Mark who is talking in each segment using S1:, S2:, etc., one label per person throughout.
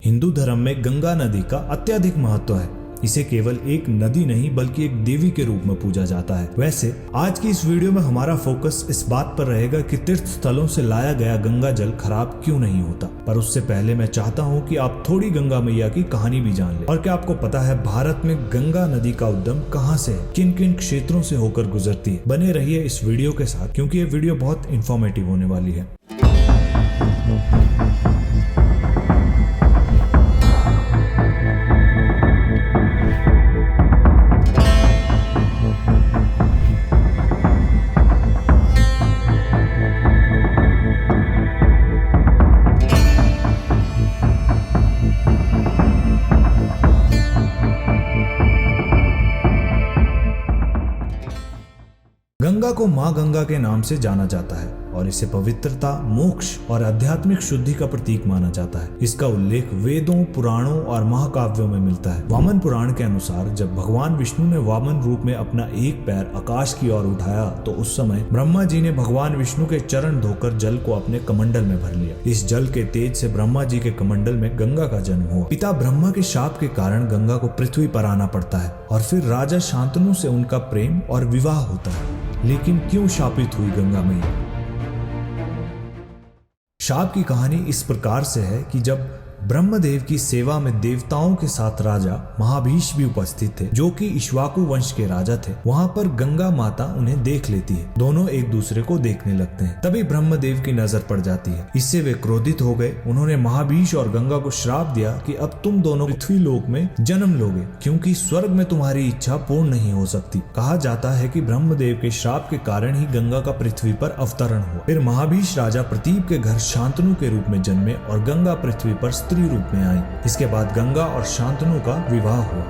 S1: हिंदू धर्म में गंगा नदी का अत्यधिक महत्व है। इसे केवल एक नदी नहीं बल्कि एक देवी के रूप में पूजा जाता है। वैसे आज की इस वीडियो में हमारा फोकस इस बात पर रहेगा कि तीर्थ स्थलों से लाया गया गंगा जल खराब क्यों नहीं होता। पर उससे पहले मैं चाहता हूं कि आप थोड़ी गंगा मैया की कहानी भी जान लें। और क्या आपको पता है भारत में गंगा नदी का उद्गम कहां से है, किन किन क्षेत्रों से होकर गुजरती है। बने रहिए इस वीडियो के साथ क्योंकि ये वीडियो बहुत इंफॉर्मेटिव होने वाली है। गंगा को माँ गंगा के नाम से जाना जाता है और इसे पवित्रता, मोक्ष और आध्यात्मिक शुद्धि का प्रतीक माना जाता है। इसका उल्लेख वेदों, पुराणों और महाकाव्यों में मिलता है। वामन पुराण के अनुसार जब भगवान विष्णु ने वामन रूप में अपना एक पैर आकाश की ओर उठाया तो उस समय ब्रह्मा जी ने भगवान विष्णु के चरण धोकर जल को अपने कमंडल में भर लिया। इस जल के तेज से ब्रह्मा जी के कमंडल में गंगा का जन्म हुआ। पिता ब्रह्मा के शाप के कारण गंगा को पृथ्वी पर आना पड़ता है और फिर राजा शांतनु से उनका प्रेम और विवाह होता है। लेकिन क्यों शापित हुई गंगा मैया? शाप की कहानी इस प्रकार से है कि जब ब्रह्मदेव की सेवा में देवताओं के साथ राजा महाभीष भी उपस्थित थे, जो कि इक्ष्वाकु वंश के राजा थे। वहां पर गंगा माता उन्हें देख लेती है। दोनों एक दूसरे को देखने लगते हैं। तभी ब्रह्मदेव की नजर पड़ जाती है। इससे वे क्रोधित हो गए। उन्होंने महाभीष और गंगा को श्राप दिया कि अब तुम दोनों पृथ्वी लोक में जन्म लोगे, क्योंकि स्वर्ग में तुम्हारी इच्छा पूर्ण नहीं हो सकती। कहा जाता है कि ब्रह्मदेव के श्राप के कारण ही गंगा का पृथ्वी पर अवतरण हुआ। फिर महाभीष राजा प्रतीप के घर शांतनु के रूप में जन्मे और गंगा पृथ्वी पर स्त्री रूप में आई। इसके बाद गंगा और शांतनु का विवाह हुआ।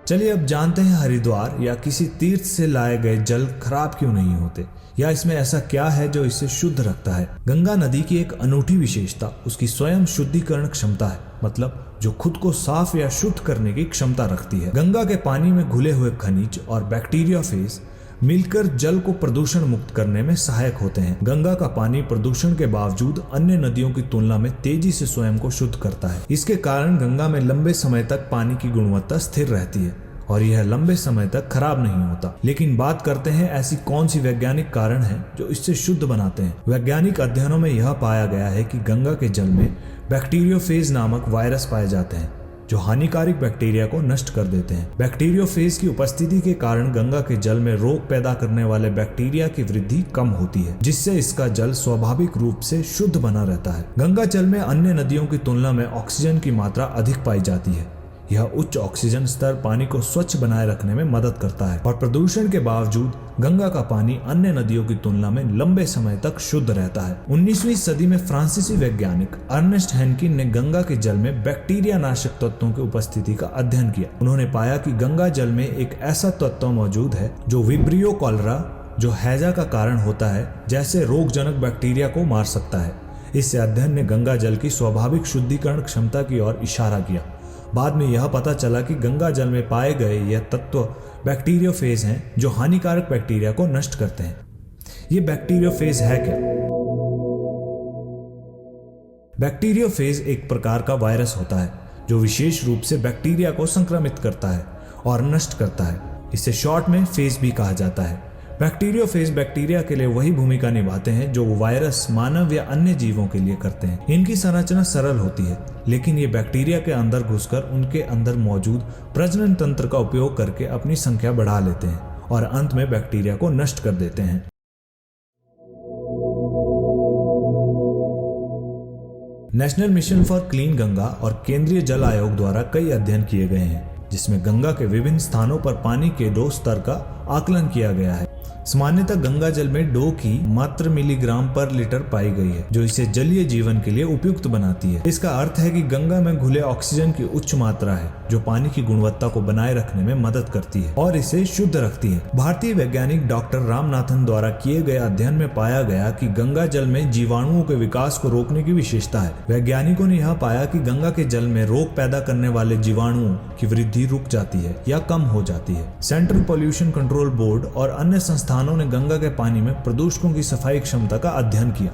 S1: चलिए अब जानते हैं हरिद्वार या किसी तीर्थ से लाए गए जल खराब क्यों नहीं होते, या इसमें ऐसा क्या है जो इसे शुद्ध रखता है। गंगा नदी की एक अनूठी विशेषता उसकी स्वयं शुद्धिकरण क्षमता है, मतलब जो खुद को साफ या शुद्ध करने की क्षमता रखती है। गंगा के पानी में घुले हुए खनिज और बैक्टीरियाफेज मिलकर जल को प्रदूषण मुक्त करने में सहायक होते हैं। गंगा का पानी प्रदूषण के बावजूद अन्य नदियों की तुलना में तेजी से स्वयं को शुद्ध करता है। इसके कारण गंगा में लंबे समय तक पानी की गुणवत्ता स्थिर रहती है और यह लंबे समय तक खराब नहीं होता। लेकिन बात करते हैं ऐसी कौन सी वैज्ञानिक कारण है जो इससे शुद्ध बनाते हैं। वैज्ञानिक अध्ययनों में यह पाया गया है कि गंगा के जल में बैक्टीरियोफेज नामक वायरस पाए जाते हैं जो हानिकारक बैक्टीरिया को नष्ट कर देते हैं। बैक्टीरियोफेज की उपस्थिति के कारण गंगा के जल में रोग पैदा करने वाले बैक्टीरिया की वृद्धि कम होती है, जिससे इसका जल स्वाभाविक रूप से शुद्ध बना रहता है। गंगा जल में अन्य नदियों की तुलना में ऑक्सीजन की मात्रा अधिक पाई जाती है। यह उच्च ऑक्सीजन स्तर पानी को स्वच्छ बनाए रखने में मदद करता है और प्रदूषण के बावजूद गंगा का पानी अन्य नदियों की तुलना में लंबे समय तक शुद्ध रहता है। 19वीं सदी में फ्रांसीसी वैज्ञानिक अर्नेस्ट हेनकिन ने गंगा के जल में बैक्टीरिया नाशक तत्वों की उपस्थिति का अध्ययन किया। उन्होंने पाया कि गंगा जल में एक ऐसा तत्व मौजूद है जो विब्रियो कॉलरा, जो हैजा का कारण होता है, जैसे रोगजनक बैक्टीरिया को मार सकता है। इस अध्ययन ने गंगा जल की स्वाभाविक शुद्धिकरण क्षमता की ओर इशारा किया। बाद में यह पता चला कि गंगा जल में पाए गए यह तत्व बैक्टीरियोफेज हैं जो हानिकारक बैक्टीरिया को नष्ट करते हैं। ये बैक्टीरियोफेज है क्या? बैक्टीरियोफेज एक प्रकार का वायरस होता है जो विशेष रूप से बैक्टीरिया को संक्रमित करता है और नष्ट करता है। इसे शॉर्ट में फेज भी कहा जाता है। बैक्टीरियोफेज बैक्टीरिया के लिए वही भूमिका निभाते हैं जो वायरस मानव या अन्य जीवों के लिए करते हैं। इनकी संरचना सरल होती है, लेकिन ये बैक्टीरिया के अंदर घुसकर उनके अंदर मौजूद प्रजनन तंत्र का उपयोग करके अपनी संख्या बढ़ा लेते हैं और अंत में बैक्टीरिया को नष्ट कर देते हैं। National mission for clean Ganga और केंद्रीय जल आयोग द्वारा कई अध्ययन किए गए हैं, जिसमें गंगा के विभिन्न स्थानों पर पानी के डो स्तर का आकलन किया गया है। सामान्यतः गंगा जल में डो की मात्रा मिलीग्राम पर लीटर पाई गई है, जो इसे जलीय जीवन के लिए उपयुक्त बनाती है। इसका अर्थ है कि गंगा में घुले ऑक्सीजन की उच्च मात्रा है, जो पानी की गुणवत्ता को बनाए रखने में मदद करती है और इसे शुद्ध रखती है। भारतीय वैज्ञानिक डॉक्टर रामनाथन द्वारा किए गए अध्ययन में पाया गया कि गंगा जल में जीवाणुओं के विकास को रोकने की विशेषता है। वैज्ञानिकों ने यह पाया कि गंगा के जल में रोग पैदा करने वाले जीवाणुओं की वृद्धि रुक जाती है या कम हो जाती है। सेंट्रल पॉल्यूशन कंट्रोल बोर्ड और अन्य संस्थानों ने गंगा के पानी में प्रदूषकों की सफाई क्षमता का अध्ययन किया,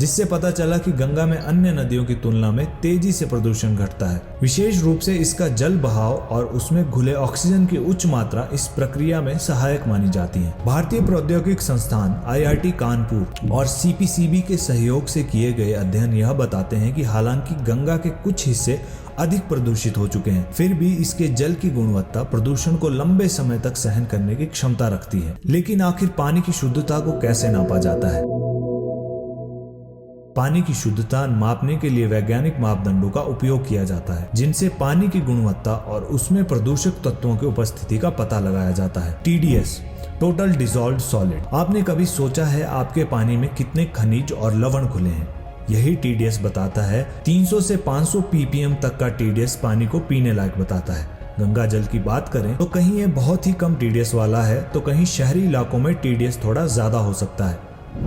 S1: जिससे पता चला कि गंगा में अन्य नदियों की तुलना में तेजी से प्रदूषण घटता है। विशेष रूप से इसका जल बहाव और उसमें घुले ऑक्सीजन की उच्च मात्रा इस प्रक्रिया में सहायक मानी जाती है। भारतीय प्रौद्योगिक संस्थान IIT कानपुर और CPCB के सहयोग से किए गए अध्ययन यह बताते हैं कि हालांकि गंगा के कुछ हिस्से अधिक प्रदूषित हो चुके हैं, फिर भी इसके जल की गुणवत्ता प्रदूषण को लंबे समय तक सहन करने की क्षमता रखती है। लेकिन आखिर पानी की शुद्धता को कैसे नापा जाता है? पानी की शुद्धता मापने के लिए वैज्ञानिक मापदंडों का उपयोग किया जाता है, जिनसे पानी की गुणवत्ता और उसमें प्रदूषक तत्वों की उपस्थिति का पता लगाया जाता है। TDS, total dissolved solid. आपने कभी सोचा है आपके पानी में कितने खनिज और लवण घुले हैं? यही TDS बताता है। 300 से 500 ppm तक का TDS पानी को पीने लायक बताता है। गंगा जल की बात करें तो कहीं ये बहुत ही कम TDS वाला है, तो कहीं शहरी इलाकों में TDS थोड़ा ज्यादा हो सकता है।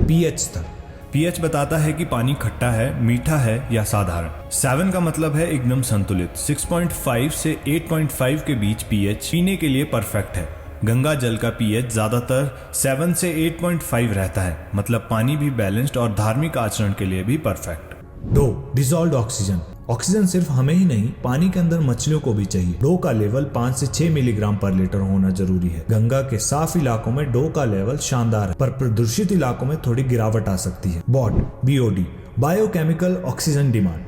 S1: pH स्तर।
S2: pH बताता है कि पानी खट्टा है, मीठा है या साधारण। 7 का मतलब है एकदम संतुलित। 6.5 से 8.5 के बीच pH पीने के लिए परफेक्ट है। गंगा जल का pH ज्यादातर 7 से 8.5 रहता है, मतलब पानी भी बैलेंस्ड और धार्मिक आचरण के लिए भी perfect.
S1: DO, dissolved oxygen. Oxygen सिर्फ हमें ही नहीं, पानी के अंदर मछलियों को भी चाहिए। डो का लेवल 5 से 6 मिलीग्राम पर लीटर होना जरूरी है। गंगा के साफ इलाकों में डो का लेवल शानदार है, पर प्रदूषित इलाकों में थोड़ी गिरावट आ सकती है। BOD, biochemical oxygen demand.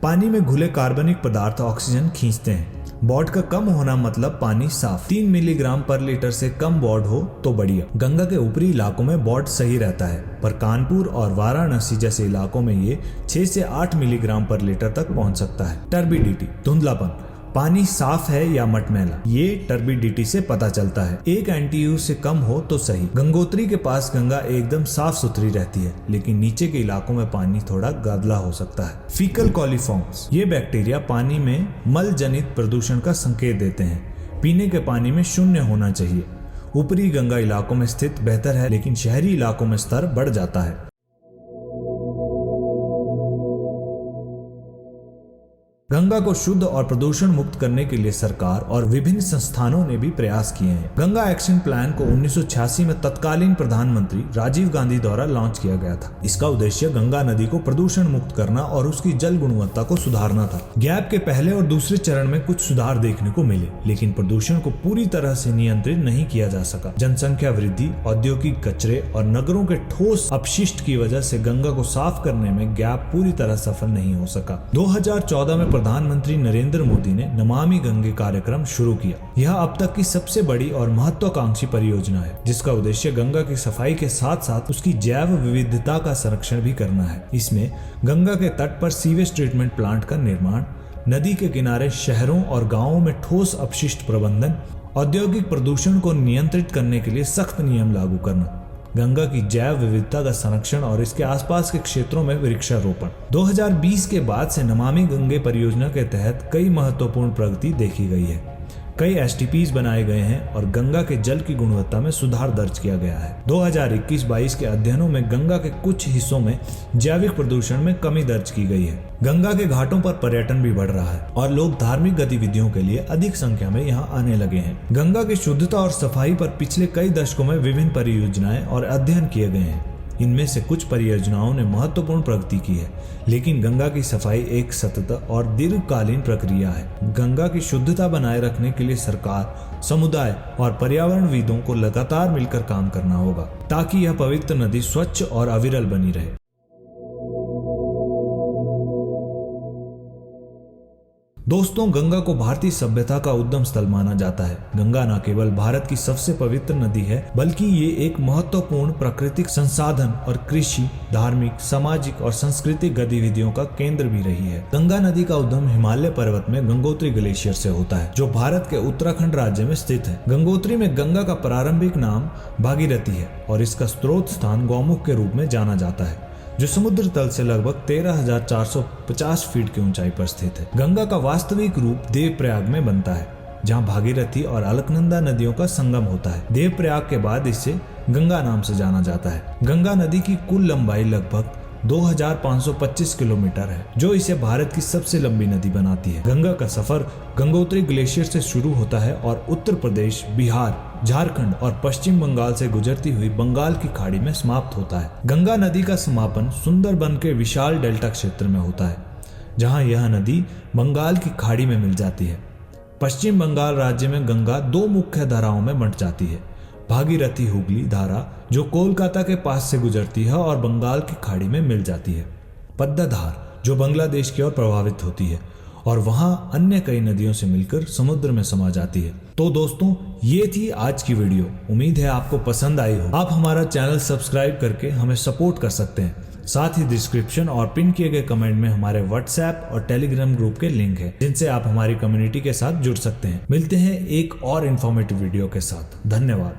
S1: पानी में घुले कार्बनिक पदार्थ ऑक्सीजन खींचते हैं। बॉड का कम होना मतलब पानी साफ। 3 मिलीग्राम पर लीटर से कम बॉड हो तो बढ़िया। गंगा के ऊपरी इलाकों में बॉड सही रहता है, पर कानपुर और वाराणसी जैसे इलाकों में ये 6 से 8 मिलीग्राम पर लीटर तक पहुंच सकता है। टर्बिडिटी, धुंधलापन। पानी साफ है या मटमैला, ये टर्बिडिटी से पता चलता है। 1 NTU से कम हो तो सही। गंगोत्री के पास गंगा एकदम साफ सुथरी रहती है, लेकिन नीचे के इलाकों में पानी थोड़ा गादला हो सकता है। फीकल कॉलीफॉर्म्स, ये बैक्टीरिया पानी में मल जनित प्रदूषण का संकेत देते हैं। पीने के पानी में 0 होना चाहिए। ऊपरी गंगा इलाकों में स्थित बेहतर है, लेकिन शहरी इलाकों में स्तर बढ़ जाता है। गंगा को शुद्ध और प्रदूषण मुक्त करने के लिए सरकार और विभिन्न संस्थानों ने भी प्रयास किए हैं। गंगा एक्शन प्लान को 1986 में तत्कालीन प्रधानमंत्री राजीव गांधी द्वारा लॉन्च किया गया था। इसका उद्देश्य गंगा नदी को प्रदूषण मुक्त करना और उसकी जल गुणवत्ता को सुधारना था। गैप के पहले और दूसरे चरण में कुछ सुधार देखने को मिले, लेकिन प्रदूषण को पूरी तरह से नियंत्रित नहीं किया जा सका। जनसंख्या वृद्धि, औद्योगिक कचरे और नगरों के ठोस अपशिष्ट की वजह से गंगा को साफ करने में गैप पूरी तरह सफल नहीं हो सका। 2014 में प्रधानमंत्री नरेंद्र मोदी ने नमामि गंगे कार्यक्रम शुरू किया। यह अब तक की सबसे बड़ी और महत्वाकांक्षी परियोजना है, जिसका उद्देश्य गंगा की सफाई के साथ साथ उसकी जैव विविधता का संरक्षण भी करना है। इसमें गंगा के तट पर सीवेज ट्रीटमेंट प्लांट का निर्माण, नदी के किनारे शहरों और गांवों में ठोस अपशिष्ट प्रबंधन, औद्योगिक प्रदूषण को नियंत्रित करने के लिए सख्त नियम लागू करना, गंगा की जैव विविधता का संरक्षण और इसके आसपास के क्षेत्रों में वृक्षारोपण। 2020 के बाद से नमामि गंगे परियोजना के तहत कई महत्वपूर्ण प्रगति देखी गई है। कई STPs बनाए गए हैं और गंगा के जल की गुणवत्ता में सुधार दर्ज किया गया है। 2021-22 के अध्ययनों में गंगा के कुछ हिस्सों में जैविक प्रदूषण में कमी दर्ज की गई है। गंगा के घाटों पर पर्यटन भी बढ़ रहा है और लोग धार्मिक गतिविधियों के लिए अधिक संख्या में यहाँ आने लगे हैं। गंगा की शुद्धता और सफाई पर पिछले कई दशकों में विभिन्न परियोजनाएं और अध्ययन किए गए हैं। इनमें से कुछ परियोजनाओं ने महत्वपूर्ण प्रगति की है, लेकिन गंगा की सफाई एक सतत और दीर्घकालीन प्रक्रिया है। गंगा की शुद्धता बनाए रखने के लिए सरकार, समुदाय और पर्यावरणविदों को लगातार मिलकर काम करना होगा, ताकि यह पवित्र नदी स्वच्छ और अविरल बनी रहे। दोस्तों, गंगा को भारतीय सभ्यता का उद्गम स्थल माना जाता है। गंगा न केवल भारत की सबसे पवित्र नदी है, बल्कि ये एक महत्वपूर्ण प्राकृतिक संसाधन और कृषि, धार्मिक, सामाजिक और सांस्कृतिक गतिविधियों का केंद्र भी रही है। गंगा नदी का उद्गम हिमालय पर्वत में गंगोत्री ग्लेशियर से होता है, जो भारत के उत्तराखंड राज्य में स्थित है। गंगोत्री में गंगा का प्रारंभिक नाम भागीरथी है और इसका स्रोत स्थान गौमुख के रूप में जाना जाता है, जो समुद्र तल से लगभग 13,450 फीट की ऊंचाई पर स्थित है। गंगा का वास्तविक रूप देवप्रयाग में बनता है, जहां भागीरथी और अलकनंदा नदियों का संगम होता है। देवप्रयाग के बाद इसे गंगा नाम से जाना जाता है। गंगा नदी की कुल लंबाई लगभग 2525 किलोमीटर है, जो इसे भारत की सबसे लंबी नदी बनाती है। गंगा का सफर गंगोत्री ग्लेशियर से शुरू होता है और उत्तर प्रदेश, बिहार, झारखंड और पश्चिम बंगाल से गुजरती हुई बंगाल की खाड़ी में समाप्त होता है। गंगा नदी का समापन सुंदरबन के विशाल डेल्टा क्षेत्र में होता है, जहां यह नदी बंगाल की खाड़ी में मिल जाती है। पश्चिम बंगाल राज्य में गंगा दो मुख्य धाराओं में बंट जाती है, भागीरथी हुगली धारा जो कोलकाता के पास से गुजरती है और बंगाल की खाड़ी में मिल जाती है, पद्मा धार जो बांग्लादेश की ओर प्रभावित होती है और वहां अन्य कई नदियों से मिलकर समुद्र में समा जाती है। तो दोस्तों, ये थी आज की वीडियो। उम्मीद है आपको पसंद आई हो। आप हमारा चैनल सब्सक्राइब करके हमें सपोर्ट कर सकते हैं। साथ ही डिस्क्रिप्शन और पिन किए गए कमेंट में हमारे व्हाट्सएप और टेलीग्राम ग्रुप के लिंक है, जिनसे आप हमारी कम्युनिटी के साथ जुड़ सकते हैं। मिलते हैं एक और इन्फॉर्मेटिव वीडियो के साथ। धन्यवाद।